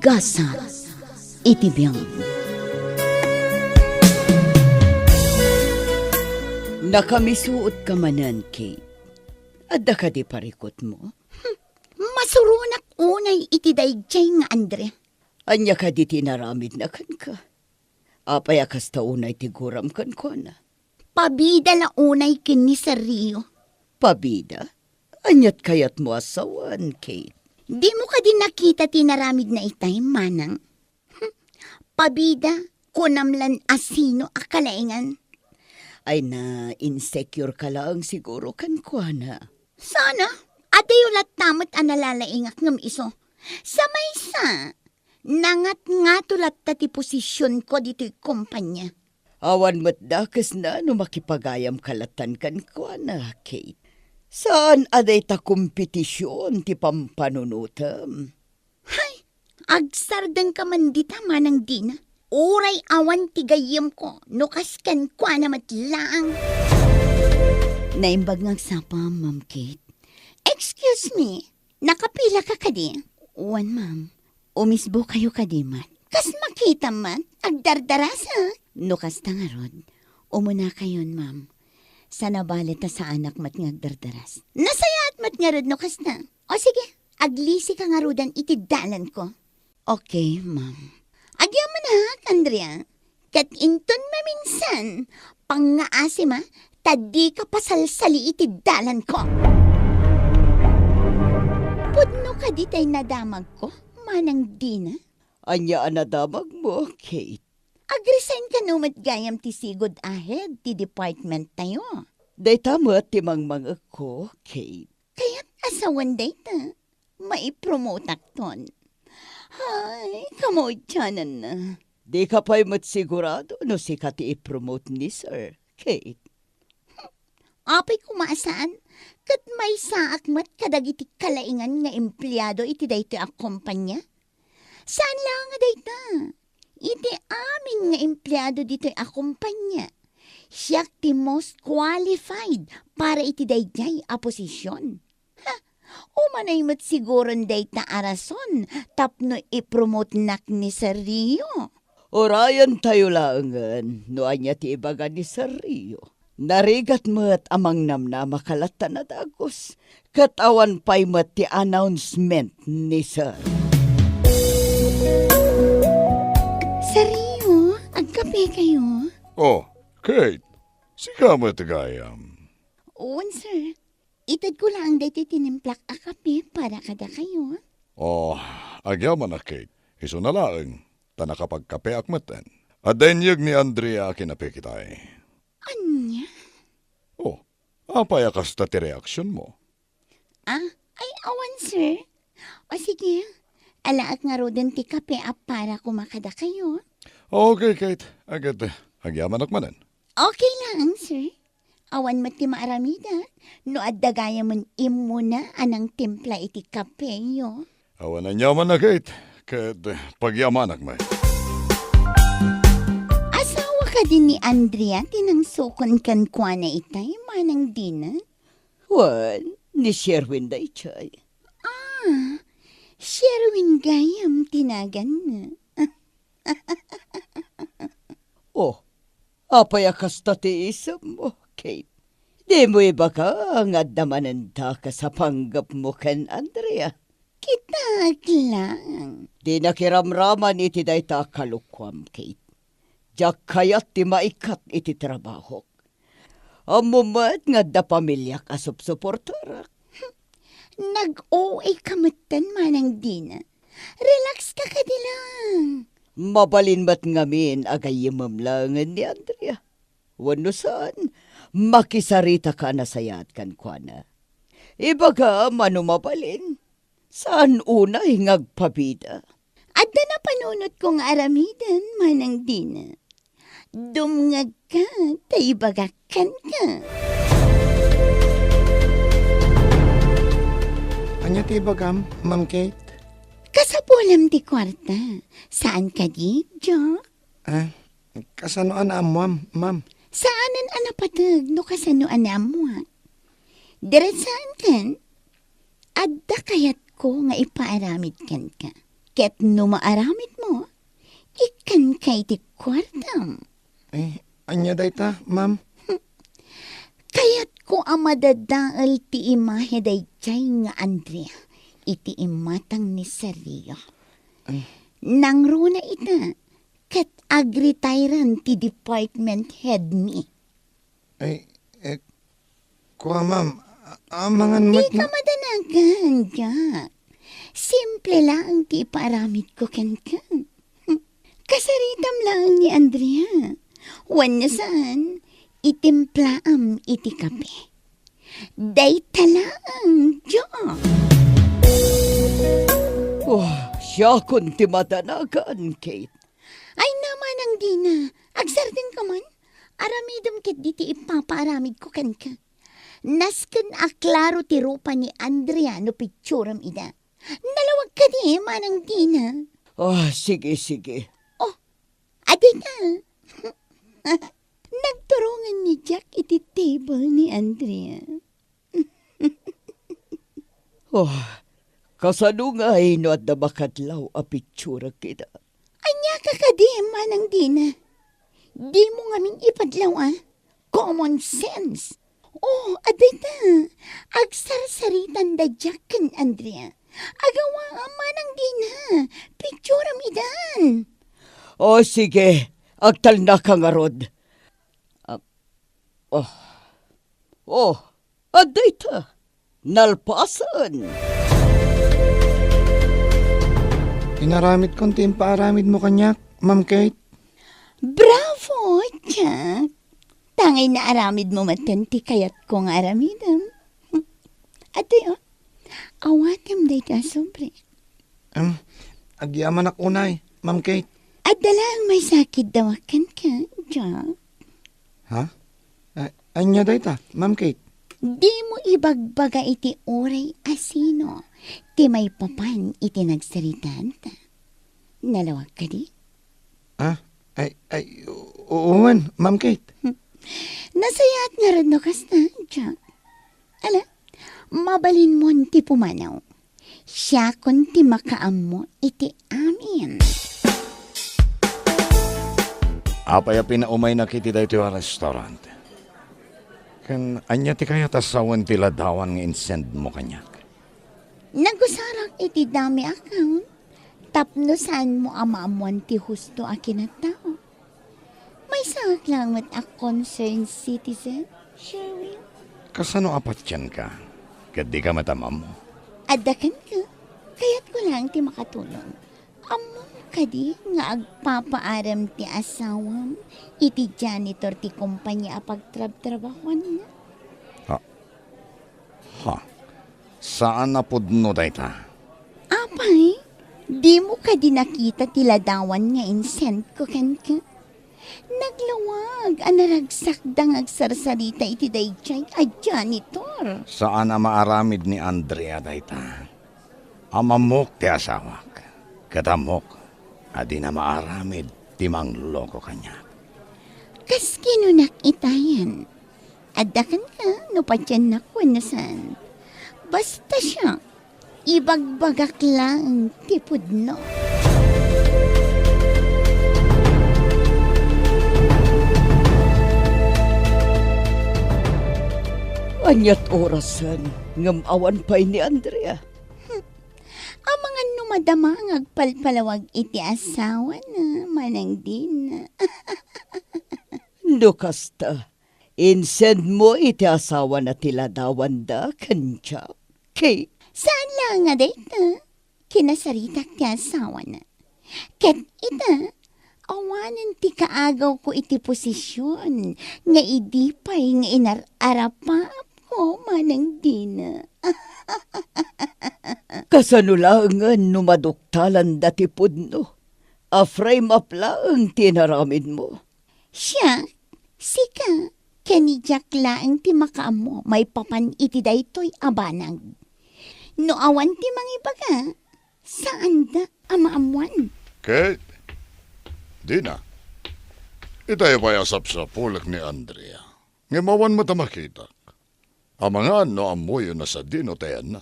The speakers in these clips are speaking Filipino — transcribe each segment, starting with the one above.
Gasat Iti Biag. Nakamisuot ka manan, Kate. Adda ka di parikot mo? Masurunak unay iti dayjay nga Andre. Anya ka di tinaramid na kan ka. Apay akas ta unay tiguram kan ko na. Pabida la unay kini sa Rio. Pabida? Anyat kayat mo asawan, Kate. Di mo ka din nakita tinaramid na itay manang. Pabida, kunamlan asino akalaingan. Ay na insecure ka lang siguro kan ko na. Sana, ate ulat tamot analalaingak ngam iso. Sa maysa, nangat nga tulat tati posisyon ko dito'y kumpanya. Awan mo't dakas na no makipagayam kalatan kan ko na, Kate. Saan aday ta kompetisyon ti pampanunutam? Hay, agsardeng ka man dita manang dina. Uray awan tigayam ko, nukaskan kwa na matlang. Naimbag ng sapa, Ma'am Kate. Excuse me, nakapila ka kadi? Uwan, Ma'am. Umisbo kayo kadimat. Kas makita man, agdardarasa. Nukas tangarod. Umuna kayon, Ma'am. Sana balita sa anak mat ngagdardaras. Nasaya at mat nga rod nukas na. O sige, aglisi ka nga rodan itidalan ko. Okay, Ma'am. Agyaman ha, Andrea. Kat inton maminsan, pangaasi ma, tadi ka pasalsali itidalan ko. Pudno ka di tay nadamag ko, manang dina. Anya anadamag mo, Kate. Agresign ka numat gayam ti sigod ahead ti department tayo. Day tamo at timang mga ko, Kate. Kaya't asawan day ta, maipromote akton. Hay, kamodyanan na. Di ka pa'y sigurado no si kati i-promote ni Sir, Kate. Apay kumasaan, kat may saak mat kadagiti kalaingan nga empleyado iti dayto ak kumpanya. Saan lang nga dayta? Iti amin nga empleyado dito ak kumpanya. Siya ti most qualified para iti dayjay a posisyon. Umanay mat siguron dayta arason tapno i-promote nak ni Sir Rio. Orayan tayo langan, no anya ti ibaga ni Sir Rio. Narigat mo't amang namna makalatan na dagos. Katawan pa'y mat ti announcement ni Sir. Sir Rio, agkape kayo? Oh, Kate, sika mo tagayam. Uwan, sir. Itad ko lang dito tinimplak a kape para kada kayo. Oh, agyaman na Kate. Iso na lang, ta nakapagkape akmatan. Adenyag ni Andrea kinape kitay. Anya? Oh, apayakas ta ti reaksyon mo. Ah, ay awan, sir. O sige, alaak nga rodan ti kape para kumakada kayo. Okay, Kate. Agad, agyaman akmanan. Okay lang, sir. Awan mat ti maaramida. No addagaya mon imo na anang timpla iti kape yo. Awan na nyaman na, Kate. Kat pagyamanak mo. Asawa ka din ni Andrea tinangsukon kan kwa na itay manang dina? Wan, ni Sherwin day chay. Ah, Sherwin gayam tinagan na. Oh, apayakas ta ti isam mo, Kate. Di mo iba ka ang adamanan ta ka sa panggap mo kan Andrea. Kitag lang. Di nakiramraman iti day ta kalukwam, Kate. Diyak kayat ti maikat iti trabaho. Amumat nga da pamilya ka supsuportarak. Nag-OA kamatan manang dina. Relax ka kadilang. Mabalin mat ngamin agayimam langan ni Andrea. Wano saan, makisarita ka na sayat kan kwa na. Ibaga manumabalin. Saan una hingagpabida? Adda na panunot kong aramidan manang dina. Dumngag ka, taibagakan ka. Anya ti bagam, Ma'am Kate? Kasapulam di kwarta. Saan ka di, Jo? Kasanoan na ma'am? Saanan anapatag no kasanoan na amuak? Diretsahan kan? Adda kayat ko nga ipaaramid kan ka. Ket no maaramid mo, ikan kay ti kwartam. Anya dayta, ma'am? Kaya't ko amadadaal ti imahe dayjay nga Andrea, iti imatang ni Sergio. Nang runa ita, ket agritiran ti department head mi. Kuha, ma'am. Amangan Di mat ka madanagan, Jack. Simple lang ti iparamid ko ken. Kasaritam lang ni Andrea. Wan na saan, itimplaam iti kape. Dayta lang, Jack. Siya kun ti madanagan, Kate. Ay naman ang di na. Agsardin ka man. Aramidom ket di ti ipapaaramid ko ken ka. Nasken aklaro ti rupa ni Andrea no picturam ida. Nalawag ka di manang di na. Sige. Adi na. Nagturungan ni Jack iti table ni Andrea. Kasano nga no at nabakadlaw a picture kita. Anya ka kadi manang di na. Di mo ngamin ipadlaw Common sense. Aday na. Agsarsaritan da Jack ken Andrea. Agawa manang di na. Picture idan. Sige. Agtal na ka nga rod. Aday ta. Nalpasan. Inaramid kong timpaaramid mo kanyak, Ma'am Kate. Bravo, Jack. Tangay na aramid mo matanti kayat kong aramidam. Ate, awatem day ka sobre. Agyaman ako unay, Ma'am Kate. At dalang may sakit dawakan ka, Jack. Ha? Anya dayta, Ma'am Kate. Di mo ibagbaga iti oray asino. Ti may papan iti nagsaritaan ta. Nalawag ka di? Uwan, Ma'am Kate. Nasayat nga rin no kasta, Jack. Ala, mabalin mo ti pumanaw. Siya kun ti makaam mo iti amin. Apay pinaumay na kiti dahi ito restaurant. Kan anya ti kaya tasawan ti ladawan nga insend mo kanyak. Nagusarang iti dami account. Tapno saan mo amamuan ti husto a kinatao. May sak lang with a concerned citizen, Sherwin. Kasano apat yan ka? Kat di ka matamam mo. Adakan ka, kaya't ko lang ti makatulong. Among kadi nga agpapaaram ti asawam, iti janitor ti kumpanya apagtrab-trabahuan niya. Saan na pudno dayta? Apay, di mo kadi nakita ti ladawan nga insent ko ken ka. Naglawag, anaragsak dang agsarsarita iti dayjay a janitor. Saan na maaramid ni Andrea dayta? Amamok ti asawak. Katamok, adi na maaramid ti mangloko kanya. Kas kinunak itayan. Adakan ka, no patyan na kunasan. Basta siya, ibagbagak lang tipod no. Anyat orasan, ngam awan pa'y ni Andrea. Ang mga numadamang agpalpalawag iti asawa na manang din. No kasta, insend mo iti asawa na tiladawan da kanya. Kate, Saan lang nga dayta? Kinasaritak ti asawa na. Ket ita, awanan ti kaagaw ko iti posisyon nga idipay nga inararapap ko manang din. kasanulangan numaduktalan dati pudno. A frame up lang tinaramid mo. Siya, sika, kanijak laang ti makaamo, may papan iti daytoy abanag. No awan ti mangibaga, saan da amaamuan? Kate, di na. Itay payasap sa pulak ni Andrea. Ngimawan mo ta makita. Ang mga ano amoy na sa dino tayan na.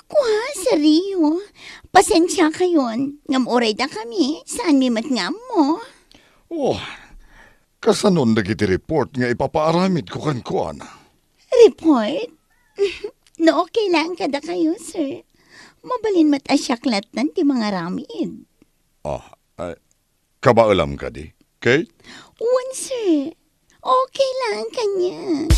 Kuha, Seryo, pasensya kayon. Ngamuray na kami. Saan mi matngam mo? Oh, kasanon nagiti report nga ipapaaramid ko kan kuana. Report? No, okay lang kada kayo, sir. Mabalin mat asyaklat nan ti mga ramid. Ay, kabaalam ka di, Kate? Wan, sir. Okay lang kanya.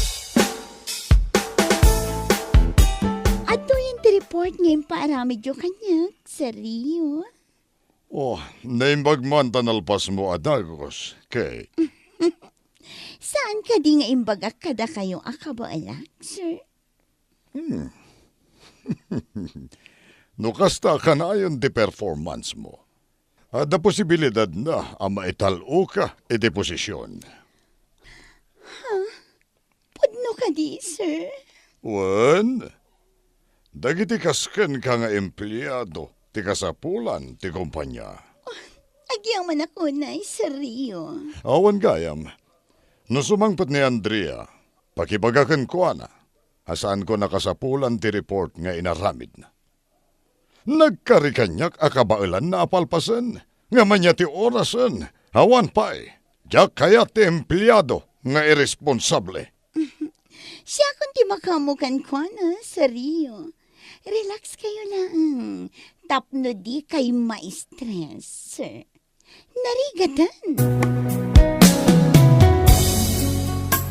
Ato yung report ngayon paaramid yung kanya. Seryo? Oh, naimbag man tanalpas mo adagos, Kate. Saan ka di nga imbaga kada kayo akabaalak, sir? No kasta ka na ayon di performance mo. Ada posibilidad na ang maitalo ka e deposisyon. Pudno ka di, sir. Wan, dagiti kasken ka nga empleyado, ti kasapulan, ti kumpanya. Agyang man ako na, seryo. Awan gayam, no sumangpot ni Andrea, pakibagakan ko na, asaan ko nakasapulan ti report nga inaramid na. Nagkarikanyak akabailan na apalpasan, nga manya ti orasan, awan pa'y, jak kaya ti empleyado nga irresponsable. Siya kung di makamukan ko na, seryo. Relax kayo lang. Tapno di kay ma-stress, sir. Narigatan.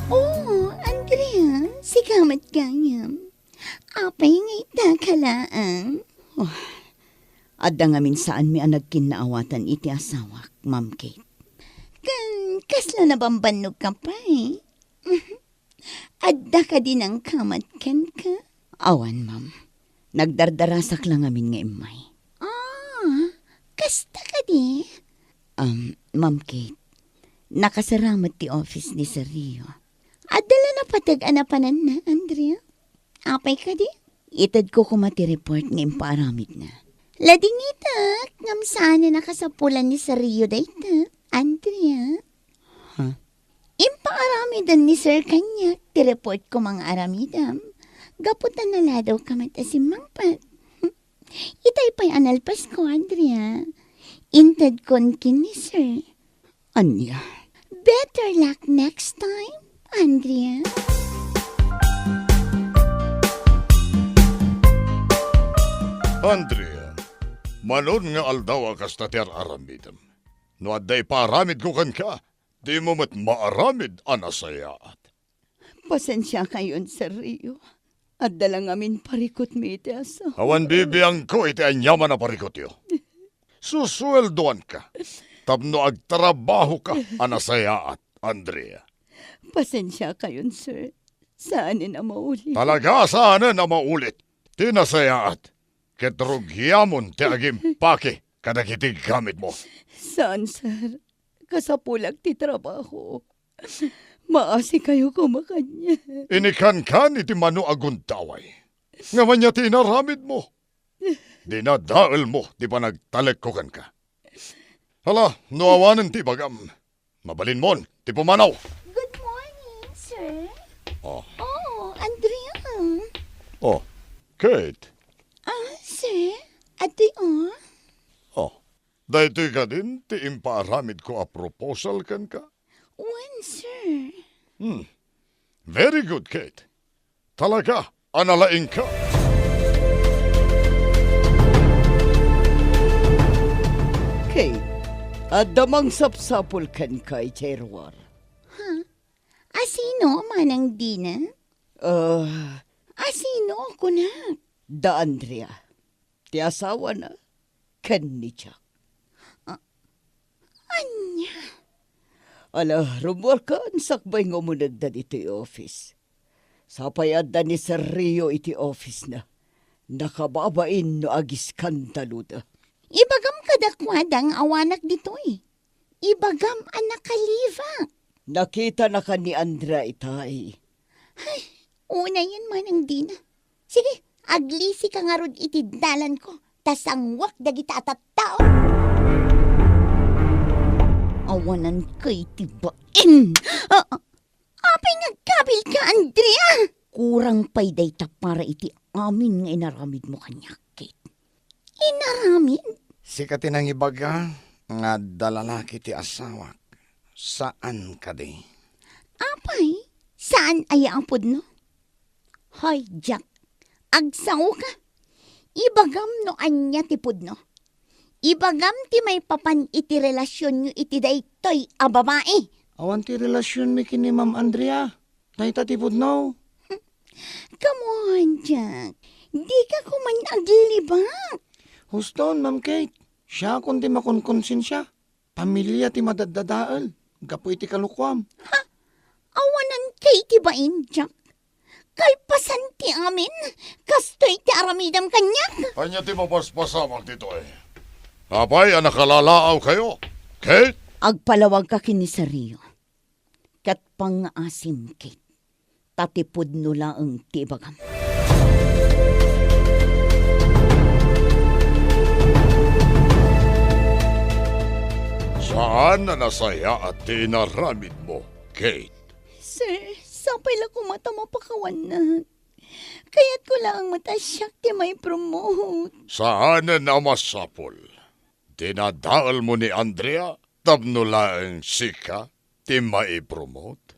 Oh, Andrea, sigamat ganyam. Apay nga itakalaan. Adda nga minsaan mi ang nagkinaawatan iti asawak, Ma'am Kate. Kasla na bambanog ka pa eh. Adda ka din ang kamat ken ka. Awan, ma'am. Nagdardarasak lang amin nga imay. Kasta ka di. Ma'am Kate, nakasaramat ti office ni Sir Rio. Adala na patag-anapanan na, Andrea. Apay ka di. Itad ko kumati report nga impaaramid na. Lading itak, ngam saan na nakasapulan ni Sir Rio dayta, Andrea. Impaaramidan ni Sir Kanyak, ti report ko mga aramidam. Gaputan na ladaw kamat asimangpat. Itay pa'y analpas ko, Andrea. Intad kon kin ni Sir. Anya? Better luck next time, Andrea. Andrea, manon nga aldaw akas na tiar aramidam. No adday paramid ko kan ka, di mo mat maaramid anasayaat. Pasensya kayon, Sir Rio. Adda lang amin parikot mi iti asa. Awan bibiyang ko iti anyaman na parikot yo. Susweldoan ka. Tapno agtrabaho ka anasayaat, Andrea. Pasensya kayon, sir. Saan na maulit? Talaga sana na maulit. Tinasayaat. Ketrugyamon ti agimpake kadakitig gamit mo. Saan, sir? Kasapulag ti trabaho. Maasi kayo kumakanya. Inikan-kan iti mano aguntaway. Nga man niya tinaramid mo. Dinadaal mo, di pa nagtalekkokan ka. Hala, nuawanan ti bagam. Mabalin mon, ti pumanaw. Good morning, sir. Oh, Andrea. oh, Kate. Sir, ati Oh, dahito ka din, ti imparamid ko a proposal kan ka. When, sir? Very good, Kate. Talaga, analaing ka. Kate, adamang sapsapul kan kay Cherwar. Asino manang dina? Asino ako na? Da Andrea. Ti asawa na. Kan ni Chuck. Anya? Ala, rumor kan sakbay nga munagdan iti office. Sapayad da ni Sir Rio iti office na. Nakababain no agis kantalo da. Ibagam kadakwadang awanak ditoy. Ibagam anak kaliva. Nakita na ka ni Andrea itay. Una yan manang dina. Sige, aglisi ka nga rod iti dalan ko. Tasangwak dagita tao. Awanan kay tibain. Apay nagkabil ka, Andrea. Kurang pay dayta para iti amin nga inaramid mo kanya, Kate. Inaramid? Si katinang ibaga nga dalalaki ti asawak. Saan ka di? Apay, saan ay ang pudno? Hoy, Jack, agsaw ka. Ibagam no anya ti pudno. Ibagam ti may papan iti relasyon nyo iti daytoy a babae. Awan ti relasyon mi kini Ma'am Andrea. Dayta ti pudno. Come on, Jack. Di ka kuman aglibak. Huston, Ma'am Kate. Siya kundi makonkonsensya. Pamilya ti madadadaal. Gapo iti kalukwam. Awanan kay ti bain, Jack. Kalpasan ti amin. Kastoy ti aramidam kanyak. Anya ti mapaspasamak dito eh. Apay, nakalalaaw kayo. Kate? Agpalawag ka kini sa Rio. Kat pang-asim, Kate. Tatipod no laang tibagam. Saan na nasaya at tinaramid mo, Kate? Sir, sapay lang ko mata mapakawanan. Kaya't ko lang matasyak ti may promote. Saan na masapol? Dinadaal mo ni Andrea, tapno laeng sika, ti maipromote?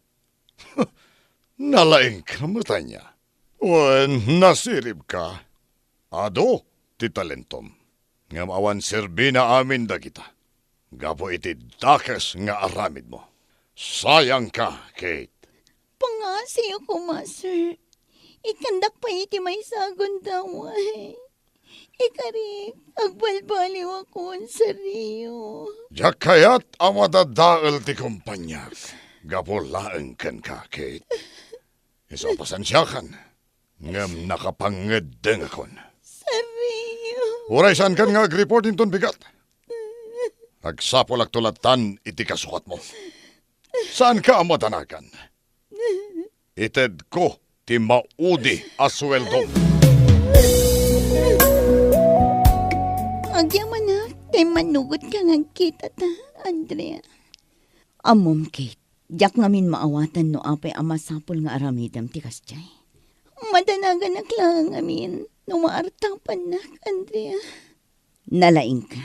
Nalaing ka mata niya. Wen nasirib ka. Ado, ti talentom. Ngam awan serbi na amin dagita. Gapo iti dakas nga aramid mo. Sayang ka, Kate. Pangasi ako, Master. Ikandak pa iti may sagon daw ay. Ikari, agbalbaliw ako sa Rio. Diyak kayat amadadaal ti kumpanyak. Gapo laeng kan ka, Kate. Iso pasensyakan. Ngam nakapangedeng akon. Sa Rio. Uray saan kan ngaag-report inton bigat? Agsapol tulatan iti kasukat mo. Saan ka amadanagan? Ited ko ti maudi asweldo. Agyaman na, kay manugot ka nga kita ta, Andrea. Amom, Kate. Diyak ngamin maawatan no apay amasapol nga aramidam ti kasjay. Madanagan na lang amin, no maartapan na, Andrea. Nalaing ka.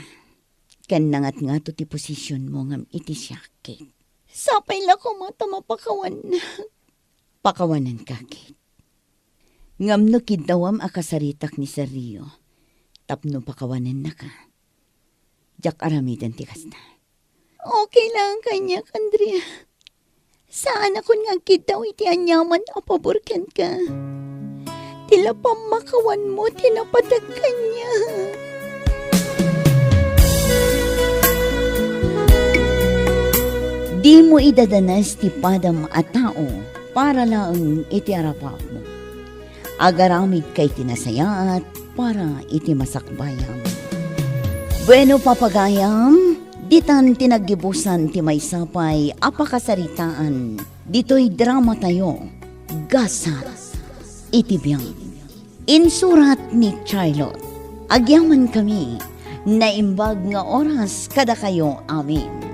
Kanangat nga to ti posisyon mo ngam iti siya, Kate. Sapay lang ko mata mapakawan na. Pakawanan ka, Kate. Ngam no kidawam akasaritak ni Sir Rio. Tapno pakawanan na ka. Diyak aramidan ti kasta. Okay lang kanya, Andrea. Saan ako nga kitaw iti anyaman a paborkan ka. Tila pamakawan mo, tinapatag kanya. Di mo idadanas ti padam a tao para lang iti arapak mo. Agaramid kay tinasayaat para iti masakbayam. Bueno papagayam, ditan tinagibusan ti may sapay apakasaritaan. Dito'y drama tayo, Gasat Iti Biag. Insurat ni Charlotte. Agyaman kami, naimbag nga oras kada kayo amin.